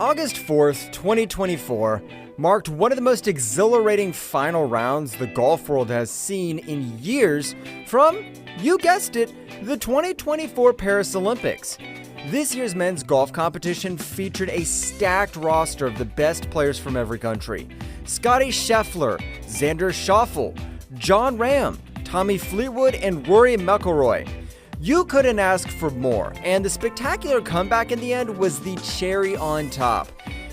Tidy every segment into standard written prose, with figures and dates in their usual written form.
August 4th, 2024 marked one of the most exhilarating final rounds the golf world has seen in years from, you guessed it, the 2024 Paris Olympics. This year's men's golf competition featured a stacked roster of the best players from every country. Scottie Scheffler, Xander Schauffele, Jon Rahm, Tommy Fleetwood, and Rory McIlroy. You couldn't ask for more, and the spectacular comeback in the end was the cherry on top.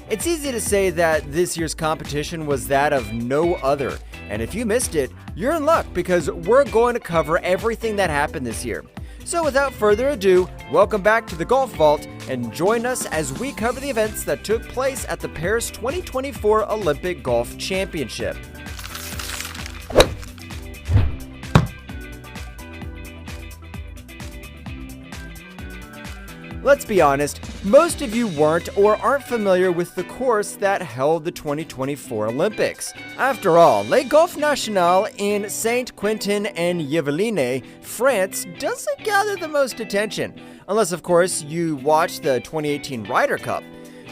It's easy to say that this year's competition was that of no other, and if you missed it, you're in luck because we're going to cover everything that happened this year. So without further ado, welcome back to the Golf Vault and join us as we cover the events that took place at the Paris 2024 Olympic Golf Championship. Let's be honest, most of you weren't or aren't familiar with the course that held the 2024 Olympics. After all, Les Golf National in Saint-Quentin-en-Yvelines, France doesn't gather the most attention, unless of course you watch the 2018 Ryder Cup.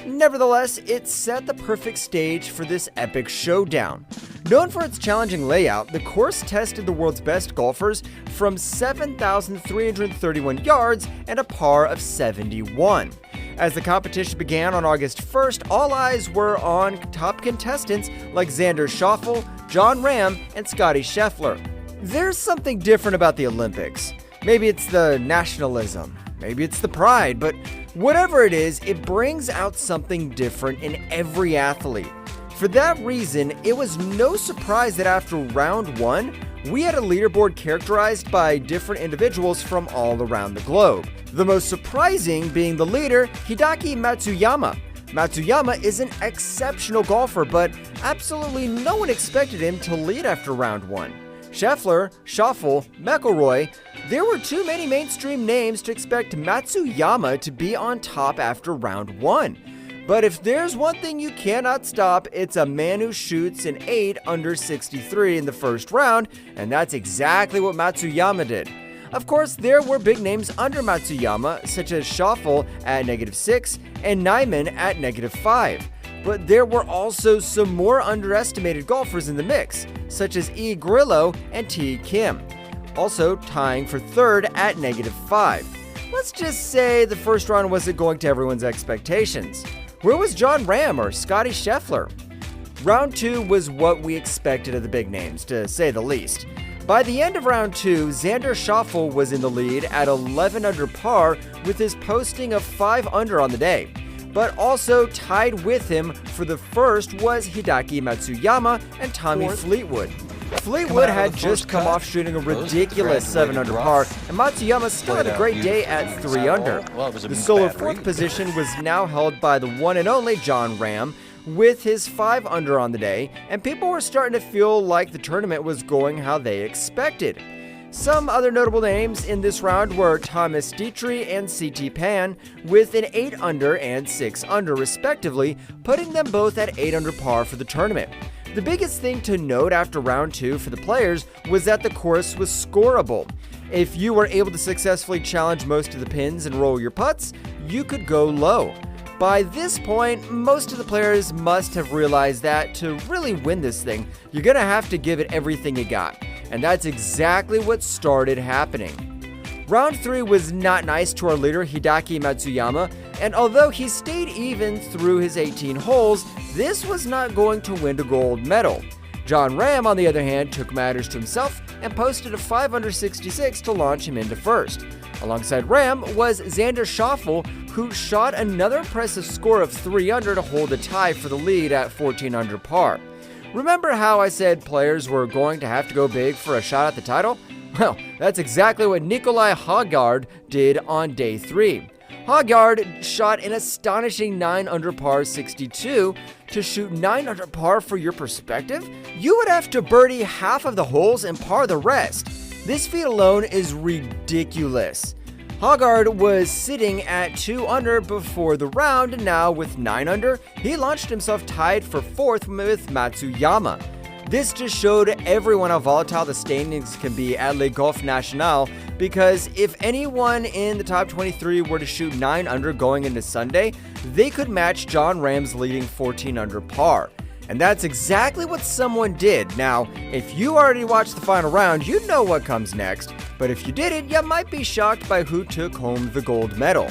Nevertheless, it set the perfect stage for this epic showdown. Known for its challenging layout, the course tested the world's best golfers from 7,331 yards and a par of 71. As the competition began on August 1st, all eyes were on top contestants like Xander Schauffele, Jon Rahm, and Scottie Scheffler. There's something different about the Olympics. Maybe it's the nationalism, maybe it's the pride, but whatever it is, it brings out something different in every athlete. For that reason, it was no surprise that after round one, we had a leaderboard characterized by different individuals from all around the globe. The most surprising being the leader, Hideki Matsuyama. Matsuyama is an exceptional golfer, but absolutely no one expected him to lead after round one. Scheffler, Schauffele, McIlroy, there were too many mainstream names to expect Matsuyama to be on top after round one. But if there's one thing you cannot stop, it's a man who shoots an 8 under 63 in the first round, and that's exactly what Matsuyama did. Of course, there were big names under Matsuyama, such as Schauffele at -6 and Nyman at -5. But there were also some more underestimated golfers in the mix, such as E. Grillo and T. Kim, also tying for third at -5. Let's just say the first round wasn't going to everyone's expectations. Where was Jon Rahm or Scottie Scheffler? Round 2 was what we expected of the big names, to say the least. By the end of round 2, Xander Schauffele was in the lead at 11 under par with his posting of 5 under on the day. But also tied with him for the first was Hideki Matsuyama and Tommy Fleetwood. Fleetwood had just come off shooting a ridiculous 7 under par, and Matsuyama still had a great day at 3 under. The solo fourth position was now held by the one and only Jon Rahm with his 5 under on the day, and people were starting to feel like the tournament was going how they expected. Some other notable names in this round were Thomas Dietrich and C.T. Pan with an 8 under and 6 under respectively, putting them both at 8 under par for the tournament. The biggest thing to note after round 2 for the players was that the course was scoreable. If you were able to successfully challenge most of the pins and roll your putts, you could go low. By this point, most of the players must have realized that to really win this thing, you're gonna have to give it everything you got. And that's exactly what started happening. Round 3 was not nice to our leader Hideki Matsuyama, and although he stayed even through his 18 holes, this was not going to win a gold medal. Jon Rahm, on the other hand, took matters to himself and posted a 5 under 66 to launch him into first. Alongside Rahm was Xander Schauffele, who shot another impressive score of 3 under to hold a tie for the lead at 14 under par. Remember how I said players were going to have to go big for a shot at the title? Well, that's exactly what Nicolai Højgaard did on day 3. Højgaard shot an astonishing 9 under par 62. To shoot 9 under par for your perspective, you would have to birdie half of the holes and par the rest. This feat alone is ridiculous. Højgaard was sitting at 2 under before the round, and now with 9 under, he launched himself tied for 4th with Matsuyama. This just showed everyone how volatile the standings can be at Le Golf National, because if anyone in the top 23 were to shoot 9 under going into Sunday, they could match Jon Rahm's leading 14 under par. And that's exactly what someone did. Now, if you already watched the final round, you know what comes next. But if you didn't, you might be shocked by who took home the gold medal.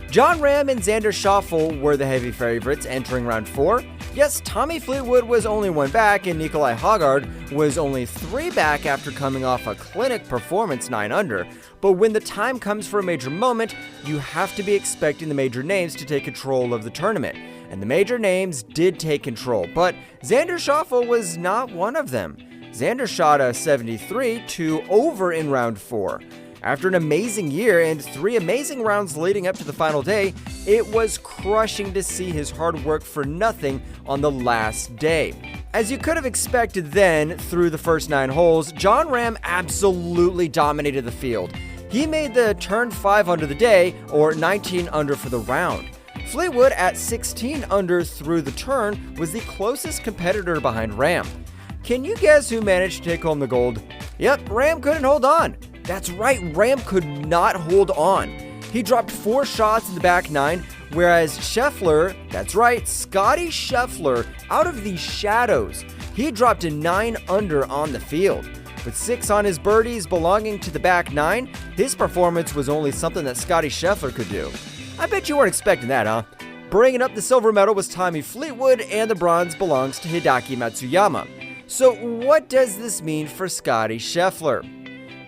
Jon Rahm and Xander Schauffele were the heavy favorites entering round 4. Yes, Tommy Fleetwood was only 1 back, and Nicolai Højgaard was only 3 back after coming off a clinic performance 9 under. But when the time comes for a major moment, you have to be expecting the major names to take control of the tournament. And the major names did take control, but Xander Schauffele was not one of them. Xander shot a 73 to over in round 4. After an amazing year and 3 amazing rounds leading up to the final day, it was crushing to see his hard work for nothing on the last day. As you could have expected then, through the first 9 holes, Jon Rahm absolutely dominated the field. He made the turn 5 under the day, or 19 under for the round. Fleetwood at 16 under through the turn was the closest competitor behind Rahm. Can you guess who managed to take home the gold? Yep, Rahm couldn't hold on. That's right, Rahm could not hold on. He dropped 4 shots in the back 9, whereas Scheffler, that's right, Scotty Scheffler, out of the shadows, he dropped a 9 under on the field. With 6 on his birdies belonging to the back 9, his performance was only something that Scotty Scheffler could do. I bet you weren't expecting that, huh? Bringing up the silver medal was Tommy Fleetwood, and the bronze belongs to Hideki Matsuyama. So what does this mean for Scotty Scheffler?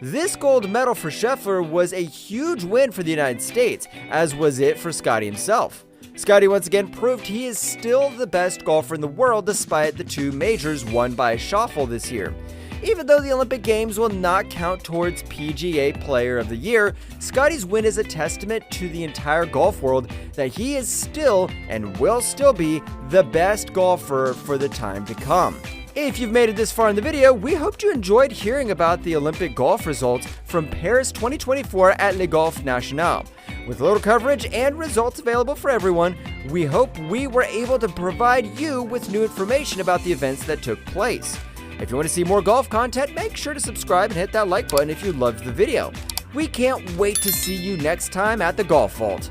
This gold medal for Scheffler was a huge win for the United States, as was it for Scotty himself. Scotty once again proved he is still the best golfer in the world despite the 2 majors won by Schauffele this year. Even though the Olympic Games will not count towards PGA Player of the Year, Scotty's win is a testament to the entire golf world that he is still and will still be the best golfer for the time to come. If you've made it this far in the video, we hope you enjoyed hearing about the Olympic golf results from Paris 2024 at Le Golf National. With little coverage and results available for everyone, we hope we were able to provide you with new information about the events that took place. If you want to see more golf content, make sure to subscribe and hit that like button if you loved the video. We can't wait to see you next time at the Golf Vault.